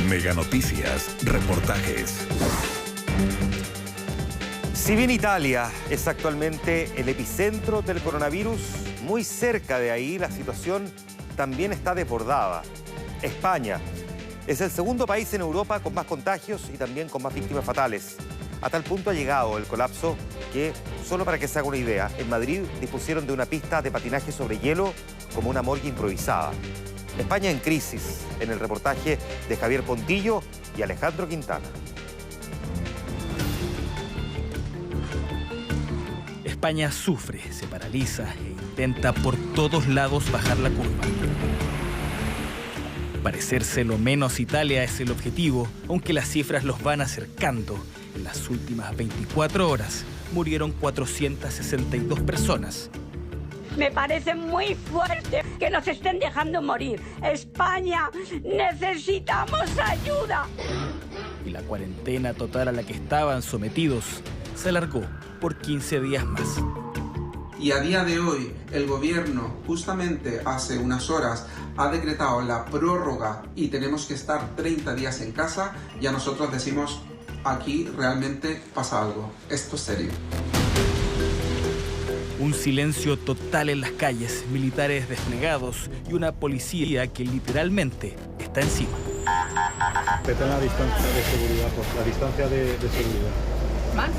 Mega Noticias, reportajes. Si bien Italia es actualmente el epicentro del coronavirus, muy cerca de ahí la situación también está desbordada. España es el segundo país en Europa con más contagios y también con más víctimas fatales. A tal punto ha llegado el colapso que, solo para que se haga una idea, en Madrid dispusieron de una pista de patinaje sobre hielo como una morgue improvisada. España en crisis, en el reportaje de Javier Pontillo y Alejandro Quintana. España sufre, se paraliza e intenta por todos lados bajar la curva. Parecerse lo menos Italia es el objetivo, aunque las cifras los van acercando. En las últimas 24 horas murieron 462 personas. Me parece muy fuerte que nos estén dejando morir. España, necesitamos ayuda. Y la cuarentena total a la que estaban sometidos se alargó por 15 días más. Y a día de hoy, el gobierno, justamente hace unas horas, ha decretado la prórroga y tenemos que estar 30 días en casa, y a nosotros decimos, aquí realmente pasa algo. Esto es serio. Un silencio total en las calles, militares desplegados y una policía que literalmente está encima. Respeten la distancia de seguridad, la distancia de seguridad. ¿Más?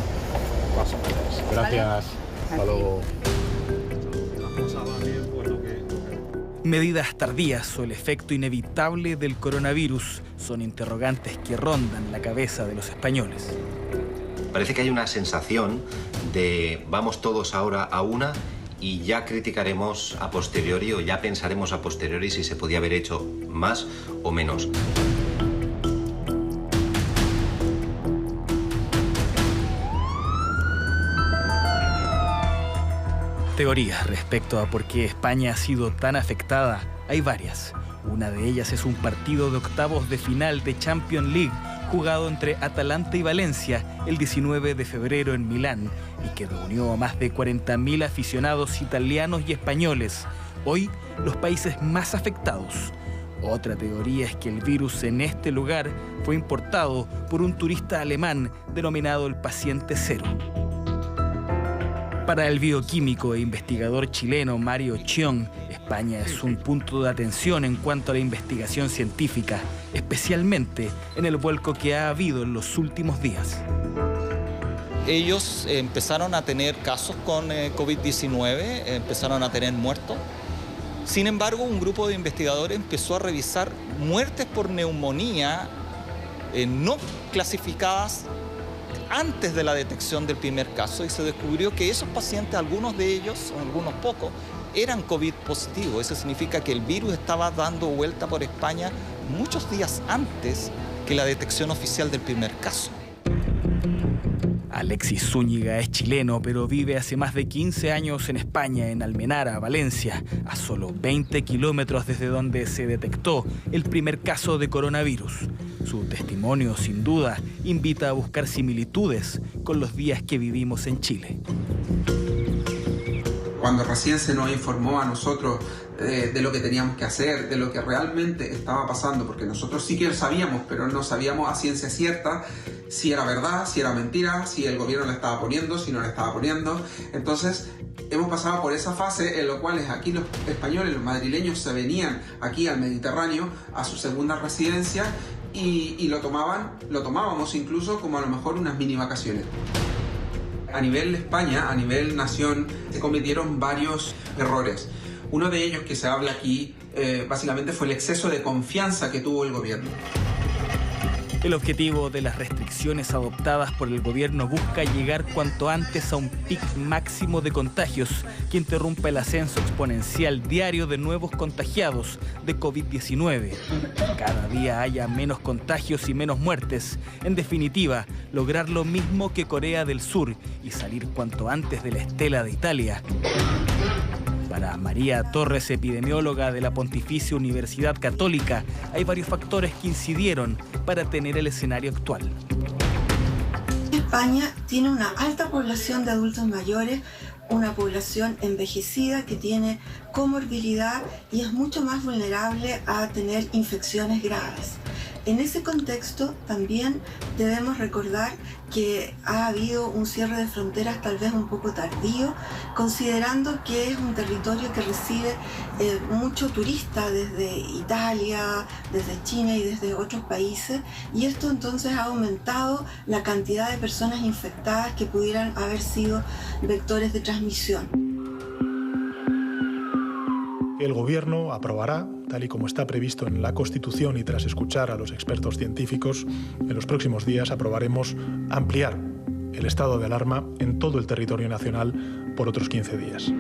Más o menos. Gracias. ¿Vale? Hasta luego. Medidas tardías o el efecto inevitable del coronavirus son interrogantes que rondan la cabeza de los españoles. Parece que hay una sensación de vamos todos ahora a una y ya criticaremos a posteriori o ya pensaremos a posteriori si se podía haber hecho más o menos. Teorías respecto a por qué España ha sido tan afectada hay varias. Una de ellas es un partido de octavos de final de Champions League jugado entre Atalanta y Valencia el 19 de febrero en Milán y que reunió a más de 40.000 aficionados italianos y españoles, hoy los países más afectados. Otra teoría es que el virus en este lugar fue importado por un turista alemán denominado el paciente cero. Para el bioquímico e investigador chileno Mario Chiong, España es un punto de atención en cuanto a la investigación científica, especialmente en el vuelco que ha habido en los últimos días. Ellos empezaron a tener casos con COVID-19, empezaron a tener muertos. Sin embargo, un grupo de investigadores empezó a revisar muertes por neumonía no clasificadas antes de la detección del primer caso, y se descubrió que esos pacientes, algunos de ellos, o algunos pocos, eran COVID positivos. Eso significa que el virus estaba dando vuelta por España muchos días antes que la detección oficial del primer caso. Alexis Zúñiga es chileno, pero vive hace más de 15 años en España, en Almenara, Valencia, a solo 20 kilómetros desde donde se detectó el primer caso de coronavirus. Su testimonio, sin duda, invita a buscar similitudes con los días que vivimos en Chile. Cuando recién se nos informó a nosotros de lo que teníamos que hacer, de lo que realmente estaba pasando, porque nosotros sí que lo sabíamos, pero no sabíamos a ciencia cierta si era verdad, si era mentira, si el gobierno le estaba poniendo, si no le estaba poniendo. Entonces hemos pasado por esa fase en la cual aquí los españoles, los madrileños, se venían aquí al Mediterráneo a su segunda residencia y lo tomábamos incluso como a lo mejor unas mini vacaciones. A nivel España, a nivel nación, se cometieron varios errores. Uno de ellos que se habla aquí, básicamente fue el exceso de confianza que tuvo el gobierno. El objetivo de las restricciones adoptadas por el gobierno busca llegar cuanto antes a un pic máximo de contagios que interrumpa el ascenso exponencial diario de nuevos contagiados de COVID-19. Cada día haya menos contagios y menos muertes. En definitiva, lograr lo mismo que Corea del Sur y salir cuanto antes de la estela de Italia. Para María Torres, epidemióloga de la Pontificia Universidad Católica, hay varios factores que incidieron para tener el escenario actual. España tiene una alta población de adultos mayores, una población envejecida que tiene comorbilidad y es mucho más vulnerable a tener infecciones graves. En ese contexto también debemos recordar que ha habido un cierre de fronteras tal vez un poco tardío, considerando que es un territorio que recibe mucho turista desde Italia, desde China y desde otros países, y esto entonces ha aumentado la cantidad de personas infectadas que pudieran haber sido vectores de transmisión. El Gobierno aprobará, tal y como está previsto en la Constitución y tras escuchar a los expertos científicos, en los próximos días aprobaremos ampliar el estado de alarma en todo el territorio nacional por otros 15 días.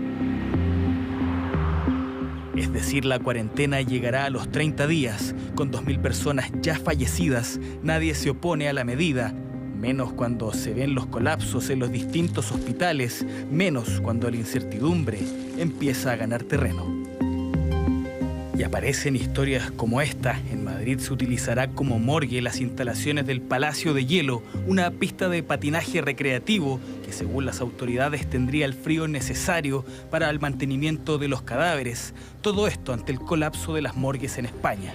Es decir, la cuarentena llegará a los 30 días. Con 2.000 personas ya fallecidas, nadie se opone a la medida. Menos cuando se ven los colapsos en los distintos hospitales, menos cuando la incertidumbre empieza a ganar terreno. Y aparecen historias como esta. En Madrid se utilizará como morgue las instalaciones del Palacio de Hielo, una pista de patinaje recreativo que según las autoridades tendría el frío necesario para el mantenimiento de los cadáveres. Todo esto ante el colapso de las morgues en España.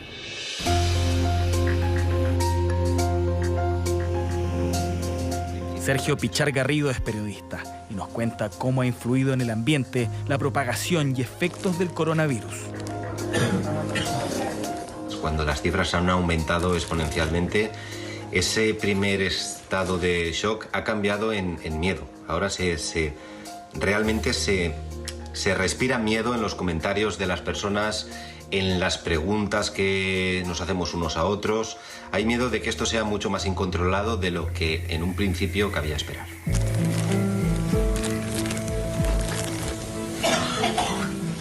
Sergio Pichar Garrido es periodista y nos cuenta cómo ha influido en el ambiente la propagación y efectos del coronavirus. Cuando las cifras han aumentado exponencialmente, ese primer estado de shock ha cambiado en miedo. Ahora realmente se respira miedo en los comentarios de las personas, en las preguntas que nos hacemos unos a otros. Hay miedo de que esto sea mucho más incontrolado de lo que en un principio cabía esperar.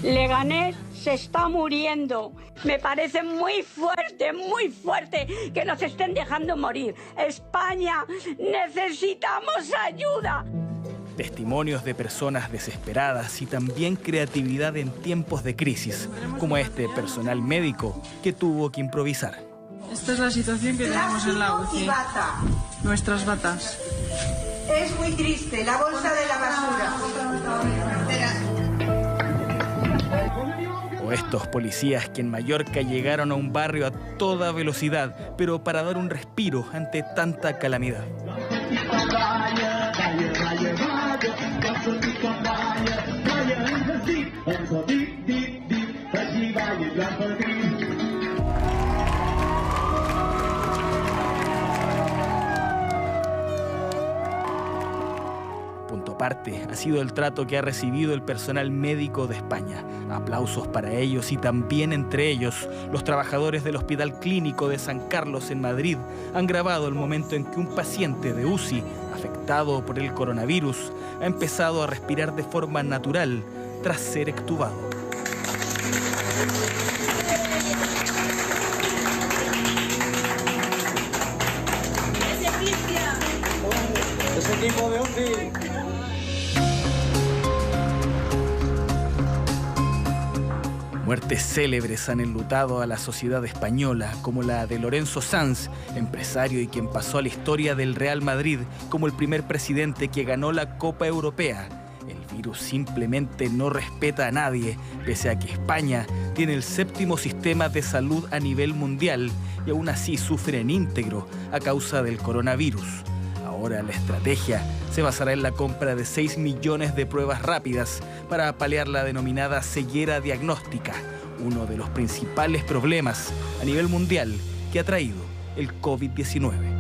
Leganés se está muriendo. Me parece muy fuerte que nos estén dejando morir. España, necesitamos ayuda. Testimonios de personas desesperadas y también creatividad en tiempos de crisis, como este personal médico que tuvo que improvisar. Esta es la situación que tenemos en la UCI. Nuestras batas. Es muy triste, la bolsa de la basura. O estos policías que en Mallorca llegaron a un barrio a toda velocidad, pero para dar un respiro ante tanta calamidad. Punto aparte ha sido el trato que ha recibido el personal médico de España. Aplausos para ellos y también entre ellos los trabajadores del Hospital Clínico de San Carlos en Madrid han grabado el momento en que un paciente de UCI afectado por el coronavirus ha empezado a respirar de forma natural tras ser extubado. Ese equipo de UCI. Muertes célebres han enlutado a la sociedad española, como la de Lorenzo Sanz, empresario y quien pasó a la historia del Real Madrid como el primer presidente que ganó la Copa Europea. El virus simplemente no respeta a nadie, pese a que España tiene el 7º sistema de salud a nivel mundial y aún así sufre en íntegro a causa del coronavirus. Ahora la estrategia se basará en la compra de 6 millones de pruebas rápidas para paliar la denominada ceguera diagnóstica, uno de los principales problemas a nivel mundial que ha traído el COVID-19.